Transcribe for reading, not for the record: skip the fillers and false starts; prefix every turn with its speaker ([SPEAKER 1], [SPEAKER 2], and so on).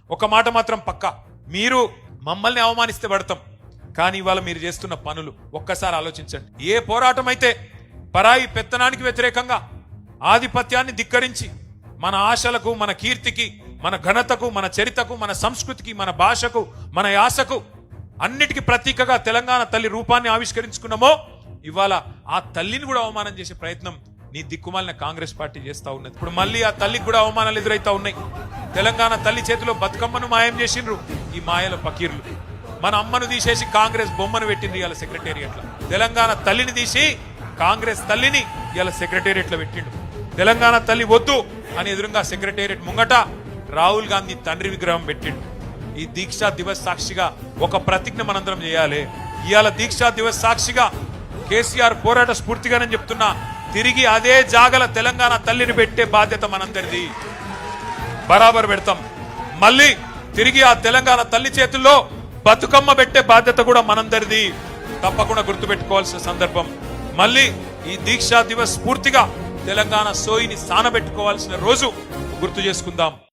[SPEAKER 1] ఒక మాట మాత్రం పక్కా, మీరు మమ్మల్ని అవమానిస్తే పడతాం, కానీ ఇవాళ మీరు చేస్తున్న పనులు ఒక్కసారి ఆలోచించండి. ఏ పోరాటం అయితే పరాయి పెత్తనానికి వ్యతిరేకంగా ఆధిపత్యాన్ని ధిక్కరించి మన ఆశలకు, మన కీర్తికి, మన ఘనతకు, మన చరితకు, మన సంస్కృతికి, మన భాషకు, మన యాసకు అన్నిటికీ ప్రతీకగా తెలంగాణ తల్లి రూపాన్ని ఆవిష్కరించుకున్నామో, ఇవాళ ఆ తల్లిని కూడా అవమానం చేసే ప్రయత్నం నీ దిక్కుమాలిన కాంగ్రెస్ పార్టీ చేస్తా ఉన్నది. ఇప్పుడు మళ్ళీ ఆ తల్లికి కూడా అవమానాలు ఎదురైతా ఉన్నాయి. తెలంగాణ తల్లి చేతిలో బతుకమ్మను మాయం చేసిండ్రు ఈ మాయల పకీర్లు. మన అమ్మను తీసేసి కాంగ్రెస్ బొమ్మను పెట్టింది ఇవాళ సెక్రటేరియట్ లో. తెలంగాణ తల్లిని తీసి కాంగ్రెస్ తల్లిని ఇవాళ సెక్రటేరియట్ లో పెట్టిండు. తెలంగాణ తల్లి వద్దు అని ఎదురుగా సెక్రటేరియట్ ముంగట రాహుల్ గాంధీ తండ్రి విగ్రహం పెట్టిండు. ఈ దీక్షా దివస్ సాక్షిగా ఒక ప్రతిజ్ఞ మనందరం చేయాలి. ఇవాళ దీక్షా దివస్ సాక్షిగా కేసీఆర్ పోరాట స్ఫూర్తిగానే చెప్తున్నా, తిరిగి అదే జాగల తెలంగాణ తల్లిని పెట్టే బాధ్యత మనందరిది. బరాబర్ పెడతాం. మళ్ళీ తిరిగి ఆ తెలంగాణ తల్లి చేతుల్లో బతుకమ్మ పెట్టే బాధ్యత కూడా మనందరిది. తప్పకుండా గుర్తుపెట్టుకోవాల్సిన సందర్భం. మళ్ళీ ఈ దీక్షా దివస్ స్ఫూర్తిగా తెలంగాణ సోయిని సానబెట్టుకోవాల్సిన రోజు గుర్తు చేసుకుందాం.